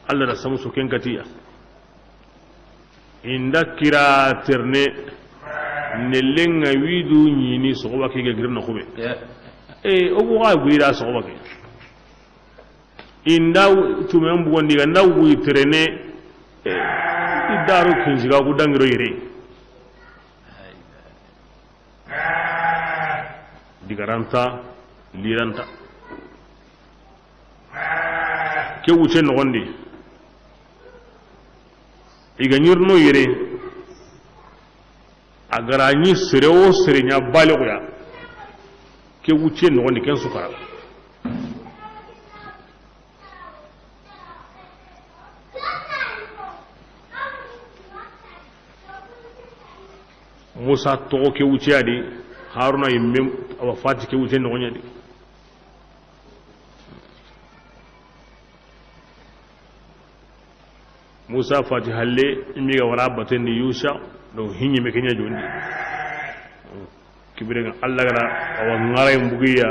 Allah da samu su kenkatiya inda kira terne nelenga widu nyini soba ke girna khube ogo ga gwira soba ke inda tumen bugondi ga ndaw wi trene idaru kinjiga gudangiro yire digaranta liranta ke wuce no gondi iga nyirno yire agara nyi serewo serenya balgoya ke wuce no gondi ken sukara Musa to ke wuce adi Haruna yimme awa fati ke wuce no gondi Musa fati halle imi ga wara baten di Yusha do hinyi me kenya jondi kibire Allah gara awa ngara mbugiya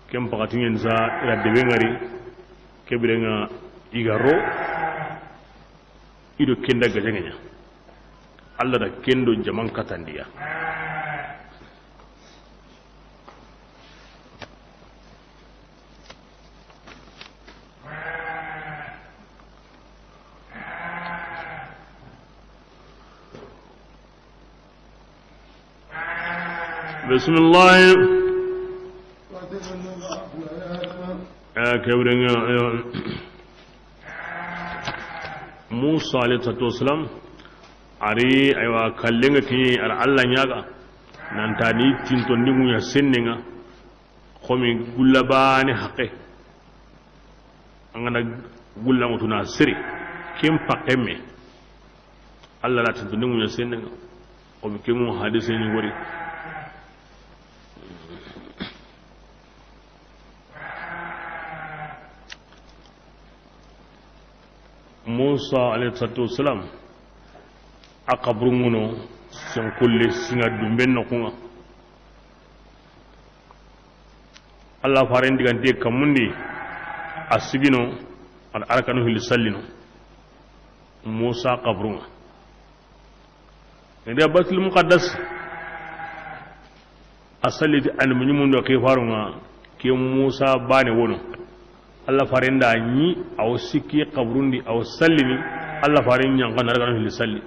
kem pakati ngenza ila debe ngari kibire nga igaro ido kenda gajengenya Allah da kendo jaman katandiya بسم الله كبرنا موسى عليه الصلاة والسلام ari aywa kallenga ki ar Allah nyaga nan tani tinto ningu ya senninga khomi gullabani haqqe angana gulla mutuna siri kim pakeme Allah la tinto ningu ya senninga o bi kemu hadisi ni wori Musa alayhi salatu wassalam akabrunguno sen kulle singa dumben no kunga Allah faran digante kamundi asigino al arkanu hil sallino Musa qabrunga inde batul muqaddas asali an munyumundo ke farunga ke Musa bane wono Allah faran da ni aw sikki qabrundi aw sallimi Allah faran nyanga arkanu hil salli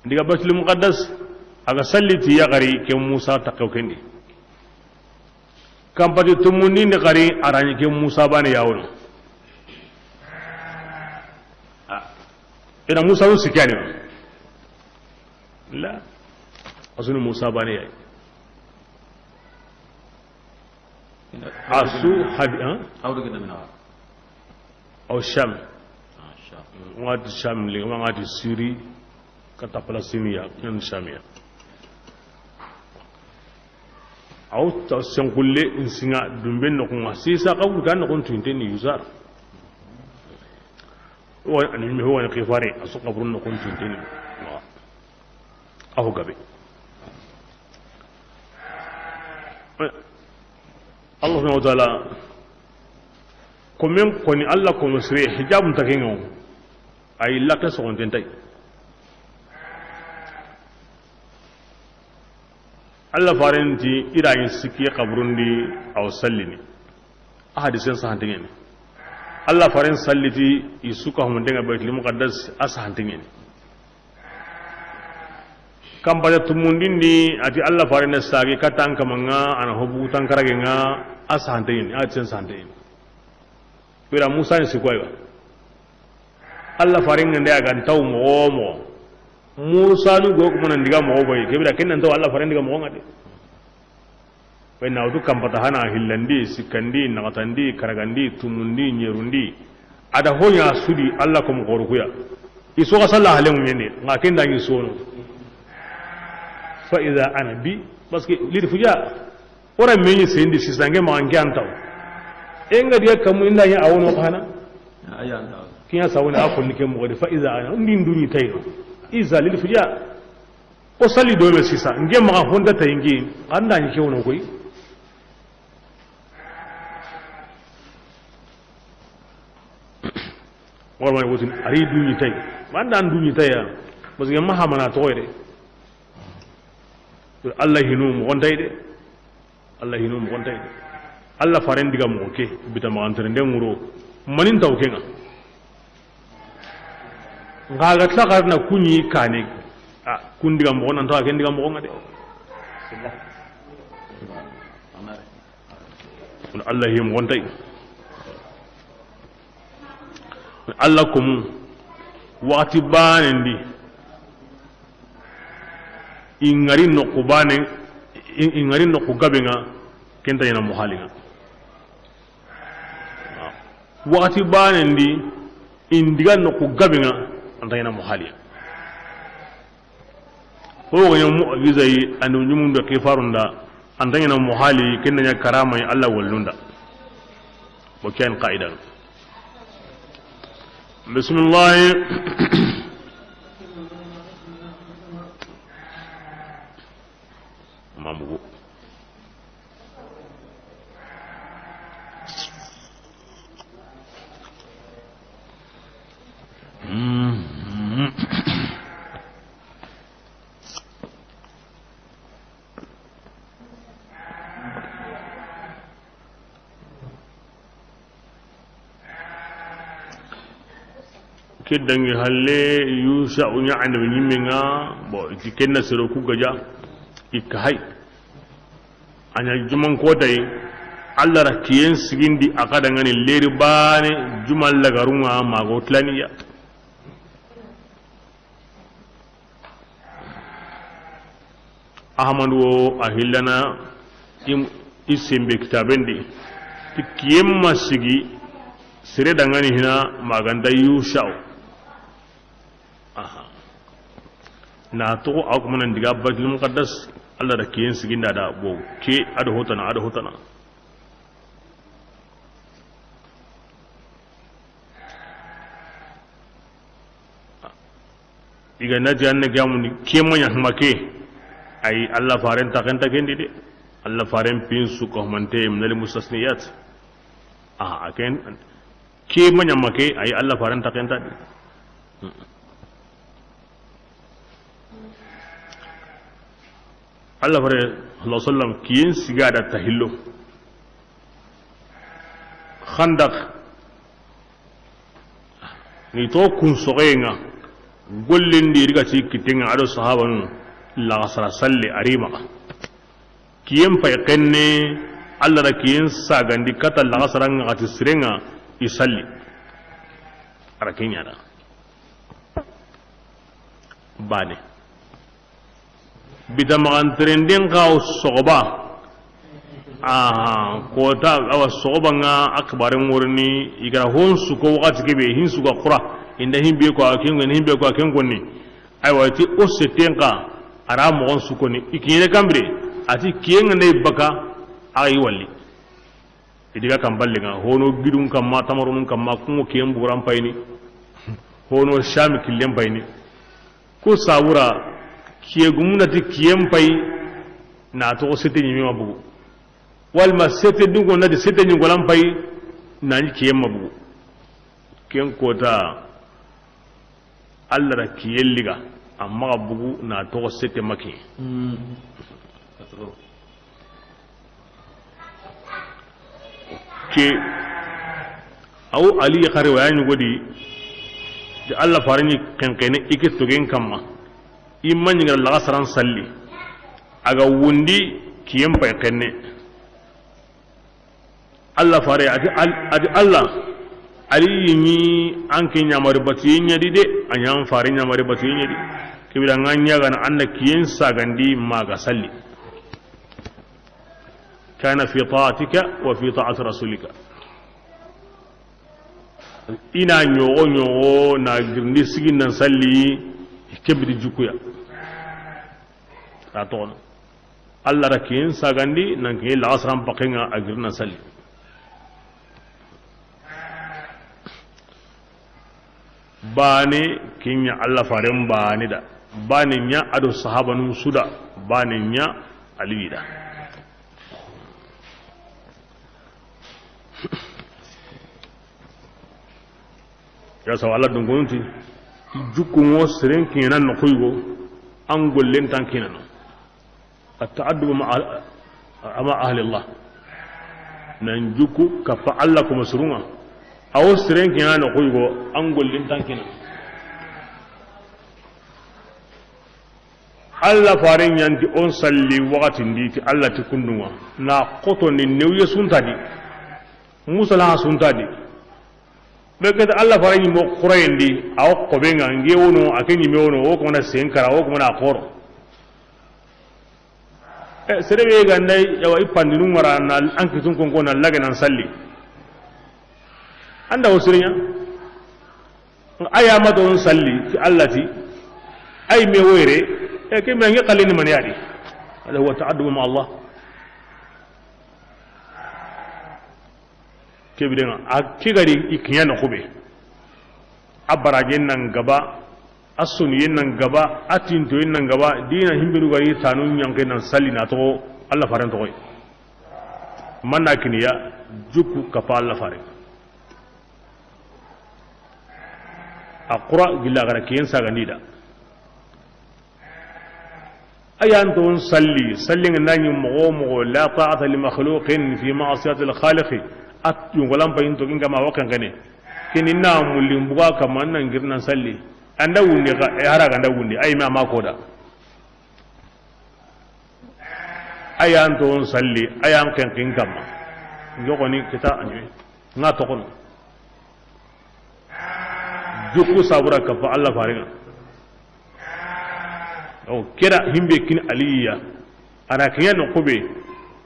ndiga batul muqaddas aga salliti ya gari ke Musa taqaw kendi kampati tumundi ni gari arani ke Musa bane yawono ina Musa su sikani la asunu Musa bane yayi asu hadi awdo gina mina aw sham sham ngati sham li ngati siri kata Palestina yang Syamia. Auto sengkulle insinga dumben no kuma sisa ka bukan no kuntu ni usar. Wa ani me huwa qifari asuqa burun no kuntu ni. Aho gabe. Allah subhanahu wa ta'ala komen koni Allah ko musri hijab takingo ay lakka so kontentai. Allah faranti irayin siki qabrundi aw sallini ahadisen sahantingen Allah faran salliti isuka humundenga baitul muqaddas asahantingen kambaya tumundindi ati Allah faran sagi katan kamanga ana hobu tankaragenga asahantingen ahadisen sahantingen pira Musa ni sikoyba Allah faran ngende aga taw mo Musa nu go kuma ndiga mo boy kebira kenan to Allah faran ndiga mo ngade pe na udu kampata hana hillandi sikandi nagatandi karagandi tumundi nyerundi ada honya sudi Allah ko mo goruya iso ga sallah halen nyende ngaken dangi sono fa idha ana bi baske lidi fuja ora menyi sendi sisange ma angantaw enga dia kamu inda ya awono kana ayanda kinya sawona akon ke mo gode fa idha ana ndinduni tayro iza lil fuja o sali do me sisa nge ma honda tayingi anda ni kewono koy wala may wotin ari duñi tay man dan duñi tay ya parce que ma hamana toyde Allah hinum gontay de Allah hinum gontay de Allah faren diga mo ke bita ma antere ndenguro manin taw kenga ngaga tlakar na kunyi kane kun diga mo nan taw ken diga mo ngade Allah him gontay Allah kum wati banendi ingari no kubane ingari no kugabenga kenta yana muhalinga wati banendi indiga no kugabenga anta yana muhaliya o ganyo mu'jizai anu nyumundo kifarunda anta yana muhali kenna karama Allah wallunda bokan qaidan بسم الله مامو kidangi halle yusa unya anda nyimenga bo tikenna sero ku gaja ikhay anya juman ko tay Allah rakiyen sigindi akada ngani leri bane jumal lagarunga mago tlaniya ahmadu ahillana isimbe kitabendi tikiyemma sigi sire dangani hina maganda yusa na to akuma nan diga bajul muqaddas Allah da kiyen siginda da bo ke ada hotana diga na janna gamu ni ke manya make ai Allah faren ta kan ta kendi de Allah faren pin su ko mante minal mustasniyat aken ke manya make ai Allah faren ta kan ta Allah fare Allah sallam kiyen sigada tahillo khandak ni to kun sogenga gollin di riga ci kitenga ado sahaba nu la sara salli arima kiyen fay kenne Allah da kiyen sagandi kata la sara ngati sirenga isalli arakenya da bane bidamagan trending kaw soba kota awa soba nga akbarin murni igara hon su ko wakati kebe hin su ga qura inda himbe ko aken gonni ay wati osetenka ara mo su ko ni ikine kambre ati kiyenga ne baka ay walli idiga kamballe nga hono gidum kam ma tamarun kam ma ko kiyen buram payni hono shami killen payni ko sawura kiye gumunati kiyem pay na to sete nyimi mabugu walma sete dungo na de sete nyingo lam pay na ni kiyem mabugu ken kota Allah ra kiyel liga amma bugu na to sete maki ke aw ali khare wayani godi de Allah farani kankene ikito gen kamma imman ngal la saran salli aga wundi kiyem pay kenne Allah fare adi Allah ali ni anke nyamari bati nyadi de anyam fare nyamari bati nyadi kibira nganya gana anda kiyen sagandi maga salli kana fi ta'atika wa fi ta'ati rasulika ina nyogo na girndi sigin nan salli kebdi jukuya atona Allah rakin sagandi nan ke la asram pakenga agirna salli bane kinya Allah faren bane da bane nya ado sahabanu suda bane nya alwida ya saw Allah dun gonti jukku mo seren kina no kuygo an gollen tan kina no at-ta'addub ma ahli Allah nan jukku ka fa Allah kuma surunga aw seren kina no kuygo an gollen tan kina Allah farin yanti on salli waqatin diti Allah ti kundunga na qoto ni newye suntadi musala suntadi beket Allah farin mo qurayndi aw qobenga ngewono akeni mewono o ko na senkara o ko na qoro serebe ga ndai yawa ipandinu ngara na ankitun kon na laga nan salli anda wosirinya aya ma don salli ti Allah ti ay me woyre كيف يقلني من يعني هذا هو تعدد مع الله كيف دينا كيغاري يكيان خوبي abarajen nan gaba asuniyen nan gaba atintoyen nan gaba dina himbiru gari tanun yanke nan salli na to Allah faran to koy manna kiniya jukku kafa Allah fare aqra gilla gara kiyen saga nida ayan ton salli sallin nan mo la ta'ata li makhluqin fi ma'siyati al-khaliq at yungolam bayin to kinga ma wakan gane kinina mulim buga kaman nan girnan salli anda wunde ga hara ga anda wunde ay ma makoda ayan ton salli ayan kan kin kama yogoni kita anje nga to kono jukku sabura ka fa Allah faringa o kira himbe kin aliya ana kiyan kobe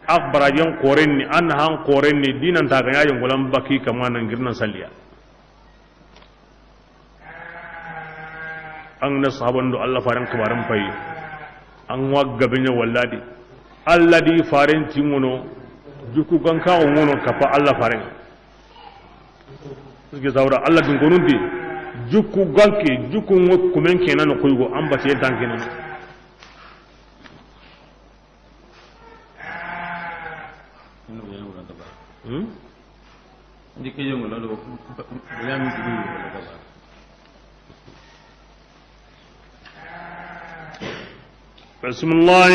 akbarajen korenni an han korenni dinan ta ga yayin gulan baki kaman nan girnan salliya an na sahaban do Allah faran kabaran fai an wagga binya walladi alladi faran timono juku ganka wono kafa Allah faran suke zaura Allah dun gonunti juku ganke juku kumen kenan ko yugo an bace tan kenan ndike yongo la do yami ci dum wala daba bismillah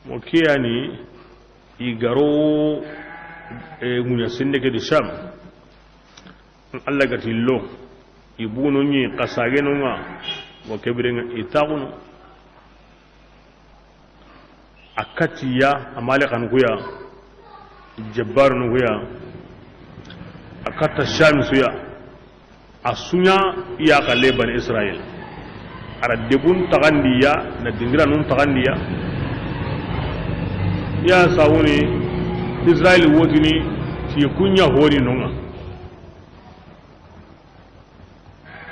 mokiyani igaro munya sinde ke di sham Allah gatillo ibuno ni kasage no nga wo kebirenga itaguno akatiya amale kan kuya jabbar no kuya akata shamsu ya asunya ya kalle ban israel ara debun tagandiya na dingira nun tagandiya ya sawuni israel wotini ti kunya honi nonga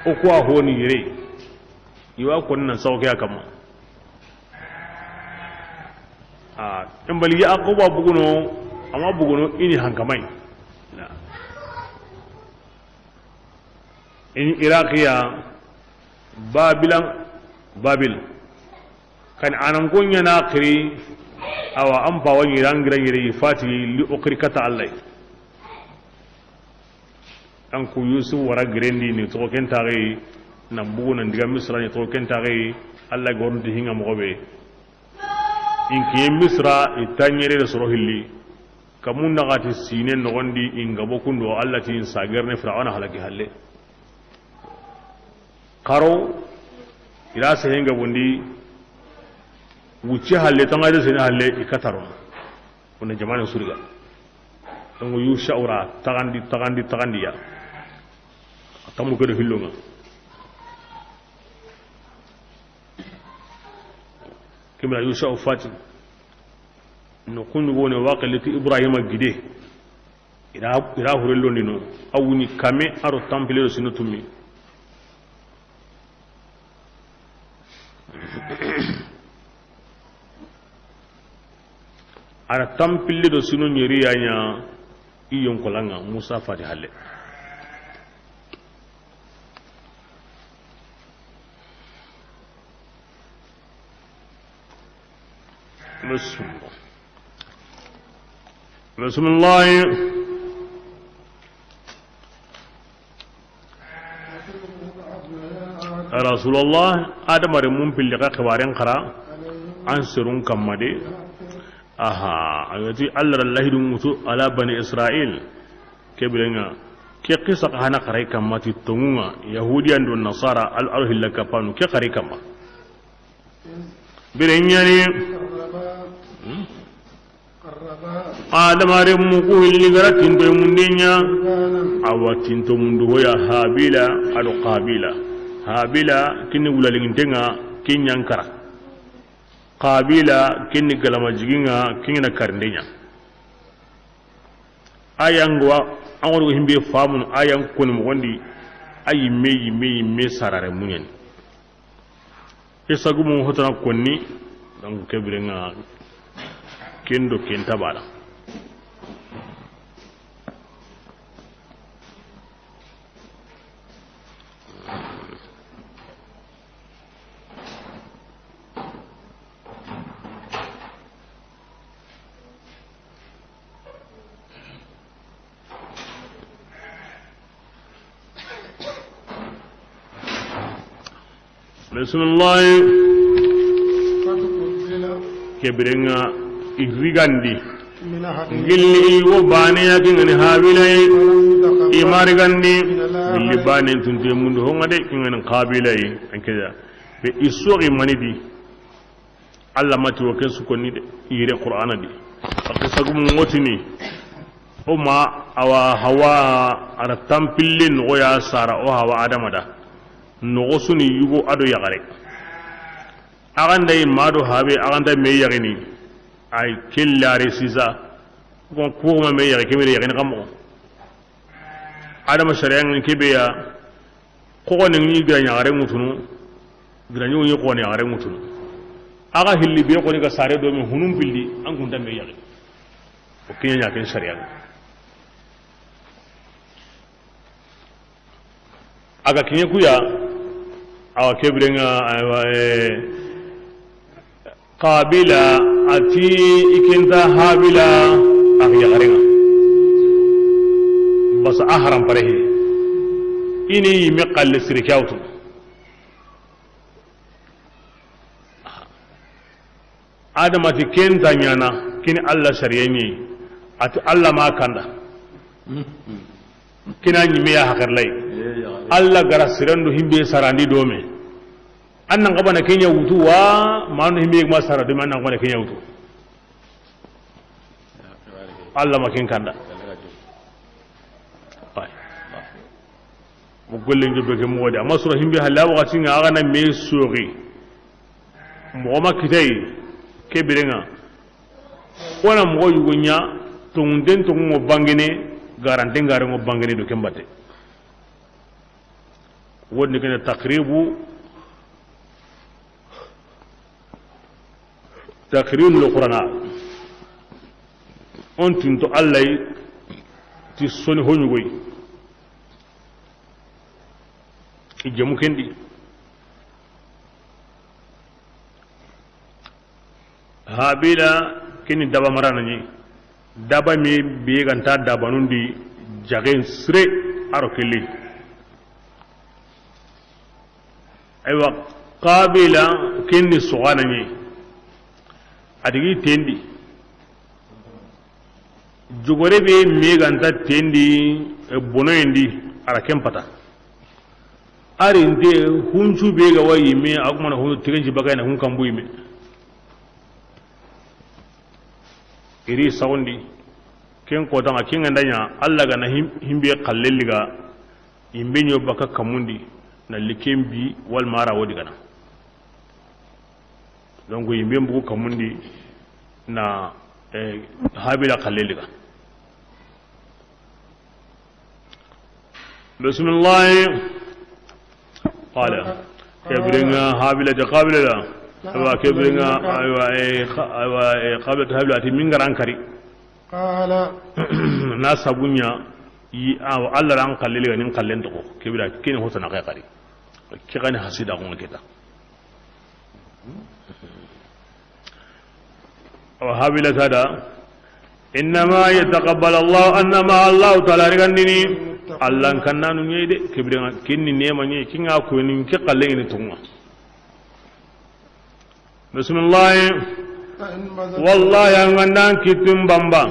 o ko honi yire iwa kunnan sauke kama in bali ya akoba buguno amma buguno ini hankamai in iraqiya babil kan anan kunya na kiri awa an fa wani rangira fati li ukrikata allai an ku yusuf wara girendi ni to ken tare nan bugu nan diga misra ni to ken tare alla gornti hinga mo be in ki misra itanyere da soro hilli kamun nagati sinen no gondi in gabo kundo alla tin sagerne fir'auna halaki halle karo ira se hinga bondi wuce halle tanga da sai halle ikataro wannan jama'an suriga dan yu sha'ura tagandi ya tamu ko de hillunga kimra yusha fati no kunu wona waqalati ibrahima gide ira hurello ndino awuni kame aro tampile sino tumi ara tampile do sino nyeri yanya iyon kolanga musa fati halle بسم الله رسول الله آدم رمون في اللقاء خوارين قرأ أنصرون كمدي أيوتي الله دموتو على بني إسرائيل كبرنا كي قصة هنا قرأي كما تتمونا يهوديا والنصارى الأرض لك بانو كي قرأي كما برينياني آدم رموكو اللي قرأت انتو مندينيا أو تنتو مندو يا هابيلا أدو قابيلا هابيلا كني ولا لينتنا كني ينكرا قابيلا كني كلام جينا كني نكرندينيا أيانغوا أمرو هنبي فامون أيان كون مغندي أي مي سارة مونين إسقو مو هتنا كوني دعو كبرنا كندو كنتا بالا بسم الله كبرنا إرغاندي gilli wo bane yake ngani habilay imari gandi gilli bane tunte mundu hongade ngani qabilay ankeda be isori manidi alla mati wo ken sukoni de yire qur'ana di akisagum ngotini oma awa hawa ara tampillin o ya sara o hawa adamada no suni yugo ado yagare aganda mado habe aganda me yagini ay killare sisa ko kuma me yare kemire yare ngamo adama shari'an kebeya ko ne ni ga yare mutunu granyo yi ko ne yare mutunu aga hilli be ko ni ga sare do mi hunum bildi an gunda me yare o kinya ken shari'an aga kinya kuya awa kebrenga qabila ati ikinta habila akhiya garenga bas ahram parehi ini meqal sirikawtu adama ti kenta nyana kini alla shariyani ati alla ma kanda kina nyime ya hakarlay alla gara sirandu himbe sarandi dome annan gabana kenya wutu wa manu himbe ma saradu annan gabana kenya wutu alla ma ken kanda mo golle njobe ke modi amma sura himbe halawa gati nga aga na me sori mo ma kitay ke birenga wana mo yugonya tungen to mo bangene garante ngare mo bangene do kembate wonni kene taqribu القرآن أنتم تألي تسوني هونيوي إجمو كندي هابيلا كني دابا مرانني دابا مي بيغانتا دابا نوندي جاغين سري أروكلي أيوة قابلا كني سوغانني adigi tendi jogore be meganta tendi bonoyendi ara kempata ari nde hunchu be ga wayi me agumana hu tiganji bagayna hun kambu yime iri sawndi ken ko tanga kinga ndanya alla ga na himbe kalleliga yimbe nyo baka kamundi na likembi wal mara wodi gana donc yimbe mbugo kamundi na habila kalleliga bismillah qala kebringa habila jaqabila la wa kebringa aywa qabla habila ti mingaran kari qala na sabunya yi aw alla ran kalleliga nin kallen to kebira kene hotana kay kari kigani hasida ko ngeta وهابيل هذا إنما يتقبل الله أنما الله تعالى رغندني الله كنا نيد كبرنا كني نيما ني كينا كونين كقلين توما بسم الله والله يغندان كتم بامبا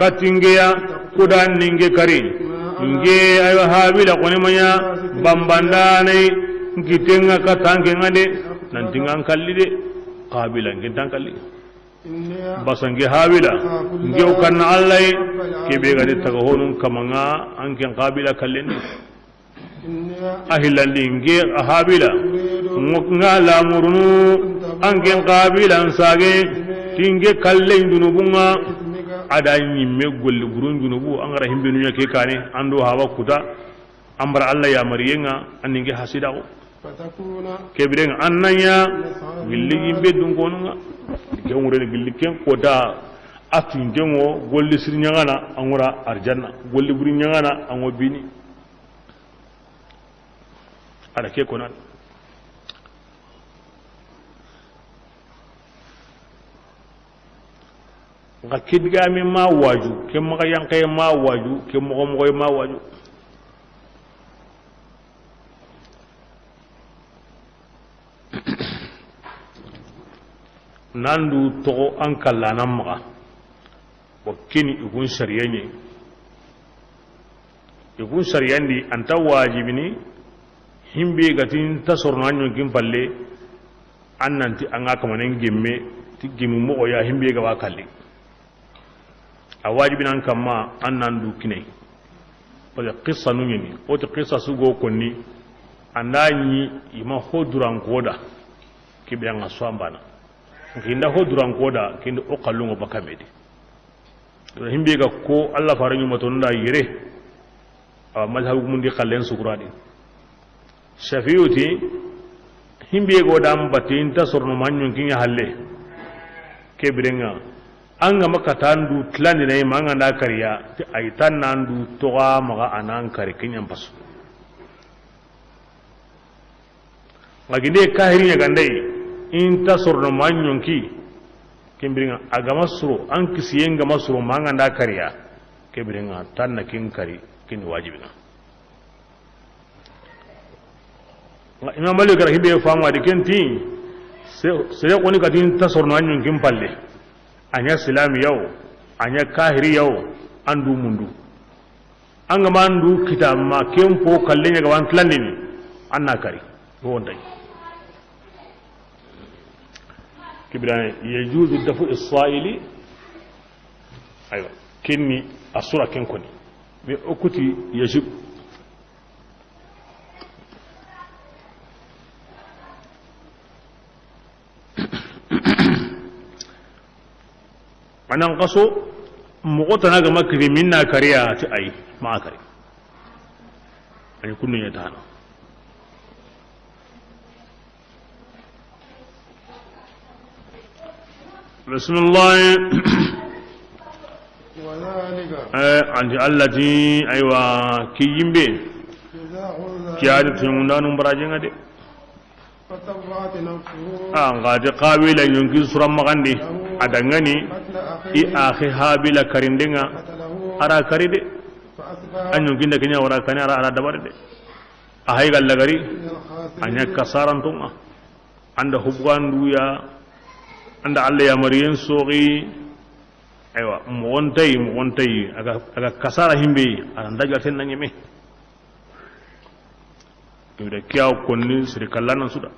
كاتينغيا كودان نينغي كاري نينغي ايوا هابيل كوني مايا بامبانداني كيتنغا كاتانغي ngade nantingan kalli de qabila ngitan kalli basange habila ngew kan allai kebe gadi taga honun kamanga anken qabila kallen ahilandi nge habila ngala murunu anken qabila sage tinge kalle dunubunga ada nyimme golli burun dunubu angara himbinu yake kane ando hawa kuta ambara alla ya mariyenga aninge hasidago kebiren annanya gilli yimbe dun gonunga kewure gilli ken kota atunjengo golli sirnyangana angura arjanna golli buri nyangana ango bini ala ke konan nga kidgami ma waju ke maka yankay ma waju ke moko mokoy ma waju nandu to an kallana maka wakini igun shari'anye igun shari'andi anta wajibini himbe gatin tasornanyo gin palle annanti anga kamanen gemme ti gemu mo ya himbe ga wakalle a wajibin an kama annandu kinai pala qissa nuni o to qissa sugo konni andanyi ima hoduran koda kibyan aswambana kinda hoduran koda kinda o kallungo bakamedi to himbe ga ko Allah faranyu matonda yire a mazhabu mundi kallen sukuradi shafiyuti himbe go dam batin tasorno manyon kinya halle kebrenga anga makatandu tlani nay manga na kariya ti aitan nandu toga maga anan kari kinyam pasu maginde kahirinya gandai in tasorno manyon ki kembringa agama suro an kisiyenga masuro manga na kariya kebrenga tanna kin kari kin wajibina imam malik rahibe famu adi kenti se ko ni kadin tasorno manyon kin palle anya silami yau anya kahiri yau andu mundu anga mandu kitab ma kempo kallenya ga wan tlanni anna kari wondai kibran yajuzu dafu israili aywa kinni asura ken koni be okuti yajib anan kaso mugotana ga makri minna kariya ti ai ma kari ani kunnu ya tana bismillah anti allati aywa kiyimbe kiyade tungundanu barajenga de ngade qabila yonki suram magandi adangani i akhi habila karindenga ara karide anyo ginda kenya wara kanya ara dabarde ahay gallagari anya kasarantunga anda hubgandu ya anda alla ya mariyen sogi aywa montai aga kasara himbe anda gaten nanyeme de kiyaw konni sire kallanan suda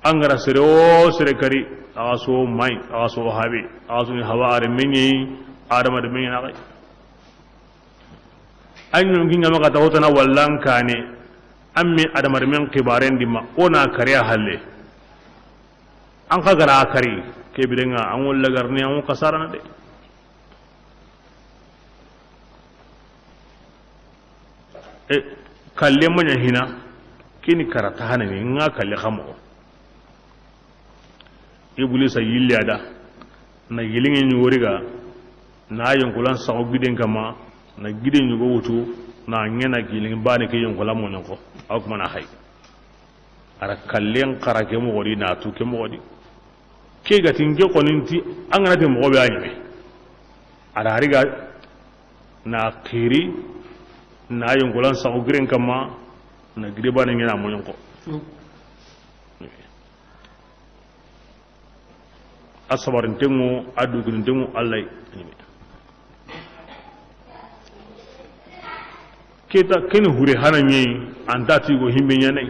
angara sire o sire kari aso mai aso habi aso ni haware menyi adama de menyi nagai anyo nginga maka tawtana wallan kane amme adama de men kibaren dimma ona kariya halle an ka gara kari ke bidenga an walla garni an kasarana de kalle manya hina kini karata hana ne nga kalle khamo ibulisa yillada na yilinge ni woriga na yonkulan sago giden kama na giden yugo wutu na ngena gilinge bane ke yonkulan mo nyonko ak mana hay ara kallen karake mo wori na tu ke mo wori ke gatin ke koninti an gana te mo be anyi ada hariga na khiri na yongolan sa ogren kama na greba ne ngena mo yonko asabarin tengu adu grin tengu allai keta ken hure hananye andati go himbe nyane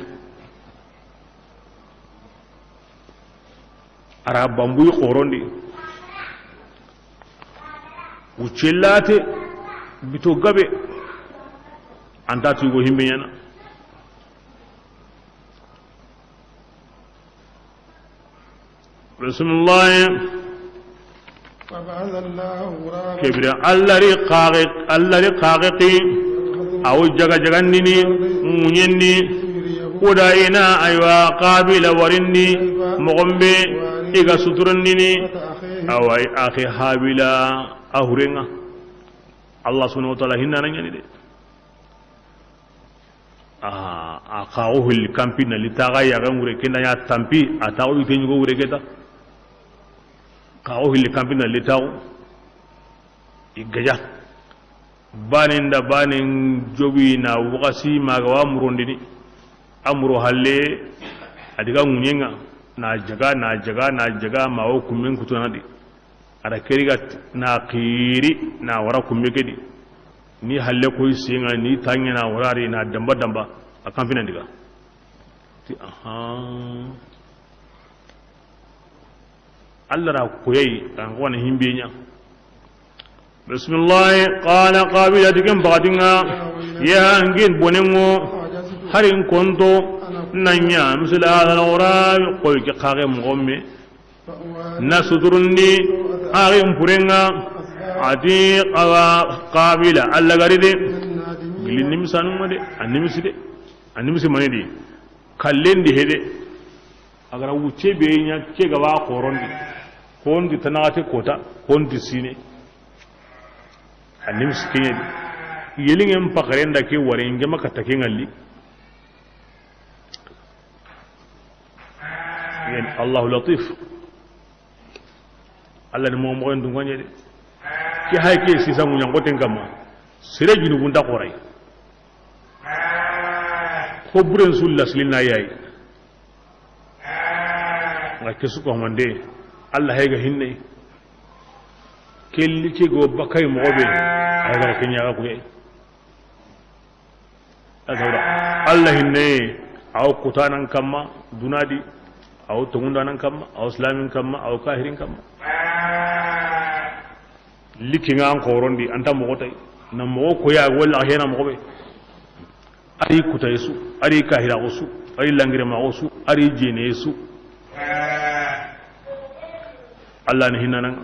ara bambuy qorondi ucellate bito gabe andati go himbe nyana rasulullah kibra allari qaqiqi aw jaga jagandini munyenni kudaina aywa qabila warinni mogombe iga suturandini awai akhi habila ahurenga Allah subhanahu wa ta'ala hinna nanyani de akawo hil kampi na litaga ya ngure kenda ya tampi atawo itenyu go ure keta kawo hil kampi na litawo igaja baninda banin jobi na wakasi magawa murondini amuro halle adiga munyenga na jaga mawo kumen kutunadi ada keriga na qiri na wara kummekedi ni halle ko singa ni tanya na warari na damba akan fina diga ti Allah ra koyi kan wani himbe nya bismillah qala qabilatikum ba'dinga ya angin bonengo harin konto nanya misala al-awra koy ki khare mugomme nasudurundi arim purenga adi qawa qabila alla garide gilin nimisanu made annimisi manedi kallendi hede agara wuce be nya ke gaba korondi tanate kota kondi sine annimisi kenye yelingen pakarenda ke ware inge makata ke ngalli yen Allah latif Allah ni mo mo ndungo nyede ki hayke sisa mu nyango tengama sere jinu bunda qoray ko buren sulla silina yayi ngake su ko mande Allah hayga hinne kelli ke go bakay mo be ay dara kenya ko ye adawra Allah hinne aw kutanan kamma dunadi aw tungundanan kamma aw islamin kamma aw kahirin kamma likinga an korondi anta mo gotay na mo ko ya wala hena mo be ari kutaysu ari kahira osu ari langire ma osu ari jene su Allah ne hinanan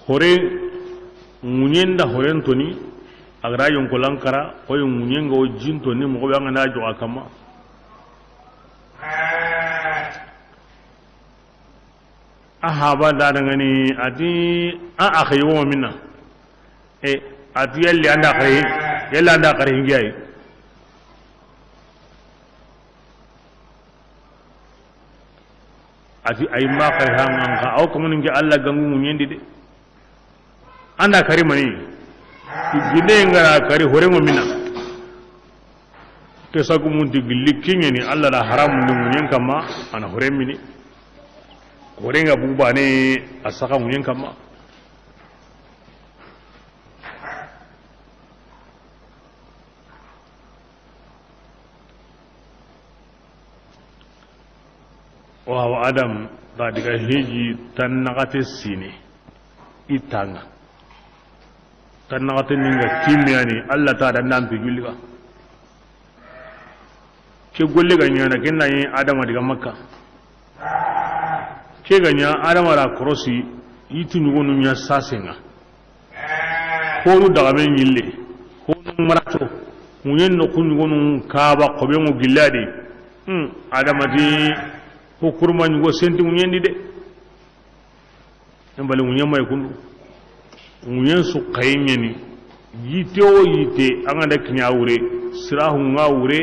hore munyenda horentoni agra yonkolankara koy munyenga o jintoni mo be ngana jo akama ahaba dadangani ati akhayi wo minna ati yalli anda akhayi ngiyai ati ay ma kay hanga aw ko mun ngi Allah gangu munyendi de anda kari mani gile ngara kari hore mo mina to sagu mun digli kinyani Allah la haram mun kama ana hore mini hore nga buba ne asaka mun kama wa adam da diga hiji tan nagate sine itanga tan nagate ninga kimiyani Allah ta da nan bigulga ke golle ganya na kinna yi adama diga makka ke ganya adama ra krosi yitunu gonu nya sasenga ko daga men yille ko marato munyen no kun gonu kaba ko be mo gillade adama di ko kurma nyugo senti munyendi de embale munyama ikundu munyen su kaynyeni yite o yite anganda kinya wure sirahu nga wure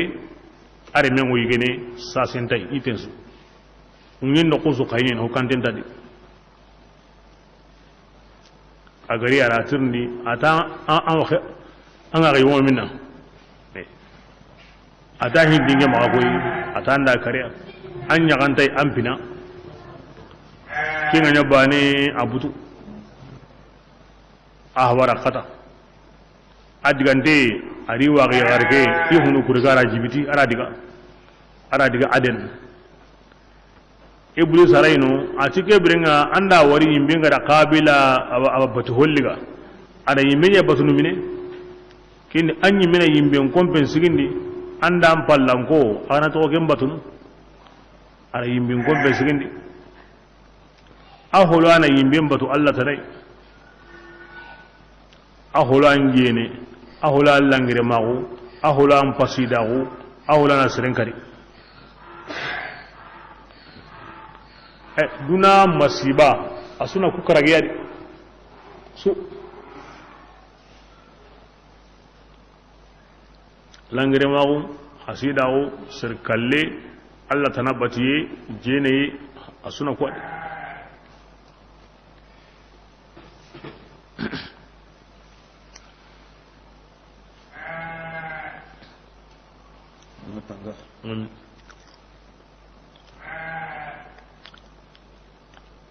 are mengo yigene sa sentai itensu munyen no ko su kaynyeni ho kantenta de agari ara tirndi ata an ga yiwo minna ata hindinge ma koy ata anda kare an yagantai ampina kinga nyabane abutu ahwara khata adigande ari wa ga yarke ihunu kurgara jibiti ara diga aden iblis araino atike bringa anda wari yimbinga da kabila abatu holliga ada yimenya batunu mine kin anyi mine yimben kompen sigindi anda ampallanko ana to ken batunu ada yimben kompen sigindi aholo ana yimben batu Allah tanai aholo angene aholo allangire magu aholo ampasidagu aholo na serenkari duna masiba asuna kukaragiyadi su langire magu hasidagu sirkalle Allah tanabatiye jene asuna kwadi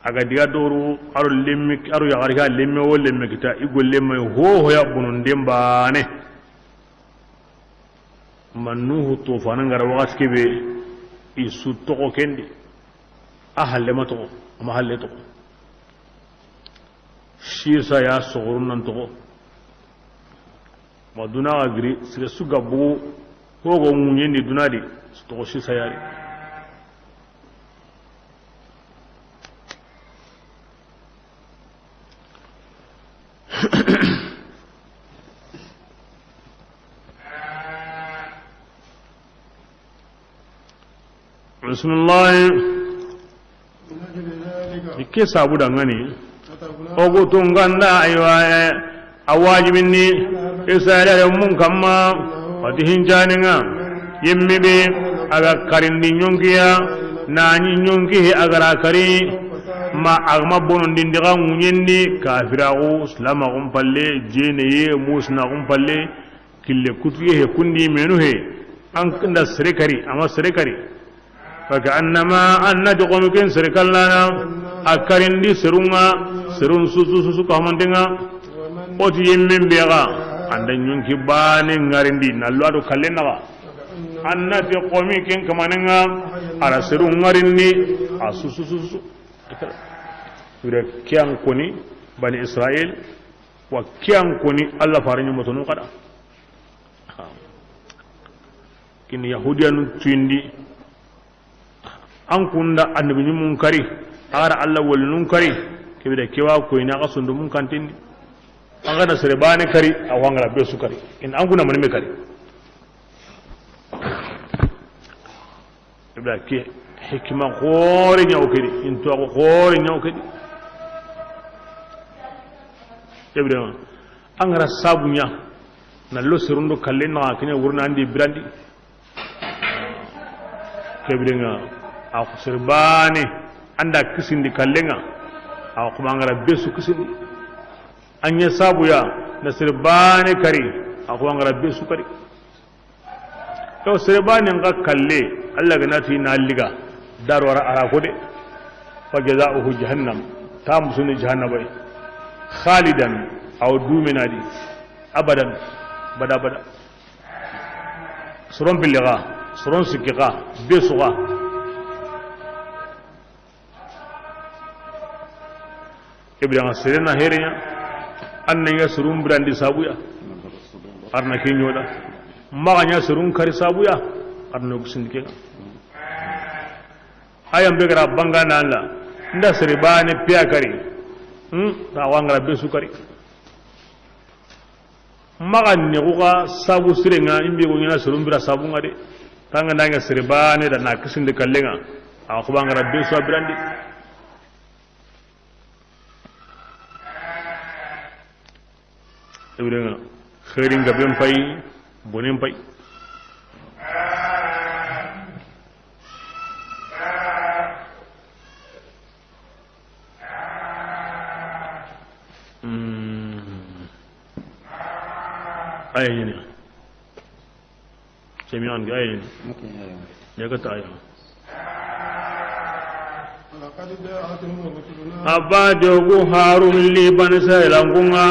aga diga doru aro lemmi aro ya garga lemme o lemme kita igo lemme ho ya bunun dembane mannuhu tufana ngara wagat kebe isu toko kendi ahalle mato mahalle to shisa ya sogurun nan to maduna agri sire suga bu hogo munyendi dunadi to shisa yari بسم الله ke sabu dangane ogo tunganda aywa awajibini isara mun kamma fatihin janinga yimmibe aga karindi nyonkiya nani nyonki agara kari ma agma bonon dindiga munyendi kafirago islama gumpalle jeneye musna gumpalle kille kutuye he kundi menuhe an kanda srekari ama srekari فكأنما أن تقوم كن سركل لنا أكرن دي سرونga سرون سوسو كهمندنga oti yemmen bega anda nyunki bane ngarindi nallo ado kallenga anna te qomi ken kamanenga ara serun ngarindi asususu ure kian koni bani Israel wa kian koni Allah faranyo motonu kada kin yahudiyan tuindi an kunda annabi mun kari ara Allah walnun kari kebe da kewa ko ina ka sundu mun kantin an ga nasare bane kari a wangara be su kari in an kuna mun me kari ibda ke hikma gore nyaw kedi in to ko gore nyaw kedi ibda an gara sabunya na lo sirundo kallen na kine wurna andi brandi kebrenga aku sirbane anda kisindi kallenga aku mangara besu kisindi anya sabu ya na sirbane kari aku mangara besu kari to sirbane nga kalle Allah ga nati na liga darwara ara kode fa jazaohu jahannam tam sunu jahannam bai khalidan aw duminadi abadan bada suron biliga suron sikiga besuga ibrahim serena herenya annanya surun brandi sabuya arna kinyoda maganya surun kari sabuya arna gusindike ayam begara bangana Allah nda seribane piya kari ta wangara besu kari maganne kuka sabu sirenga imbe ko nyina surun bira sabu ngade tanga nanga seribane da na kisinde kallenga أخبان ربي صبرندي تبرنا خيرين قبل باي بونين باي أيين سمعان أيين يقطع أيين أبا جوجو هارون لي بنسا لانغونغا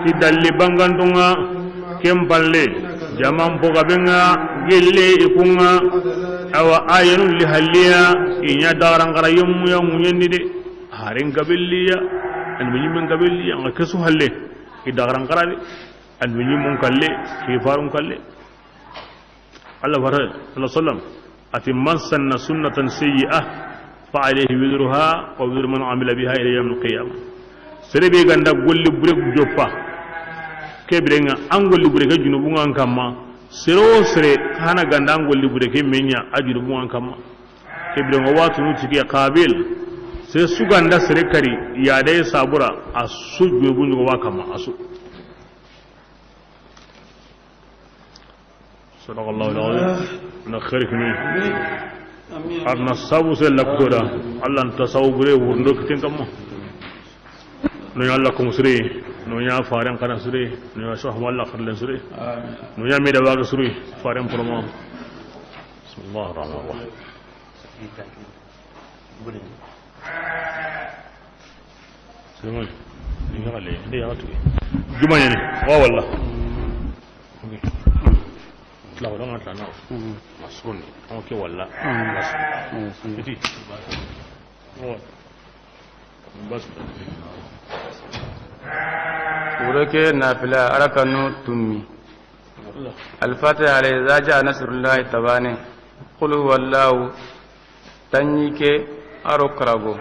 تدلي بانغانتونغا كم بالي جمام بوغابينغا جيلي إكونغا أو أيين لهاليا إنيا داران غرا يوم يندي هارين قبليا المجيمين قبليا كسو هالي إداران غرا المجيمون كالي كيفارون كالي الله فرد صلى الله عليه وسلم أتي من سن سنة سيئة فعليه وزرها ووزر من عمل بها إلى يوم القيامة سربي غندا قول بريك جوفا كبرنا أنقول بريك جنوبنا أنكما سرو سري هانا غندا أنقول بريك منيا أجنوبنا أنكما كبرنا واتنو تكي قابل سرسو غندا سري كري يادي سابورا أسو جنوبنا وكما أسو صدق الله العظيم نخيرك ني أرنا سابو سلك تودا الله أنت سابو بري ورندوك تنكما نيا الله كم سري نيا فارم كنا سري نيا شو الله خلنا سري نيا ميدا باغ سري فارم فرما بسم الله الرحمن الرحيم سلمان نيا عليه دي هاتوي جمعة والله لا ولا ما تلانا مسؤول أوكي ولا بس بس وركه نافلة أركنو تمي الفاتحة على إذا جاء نصر الله تباني قل هو الله تنيك أركرغو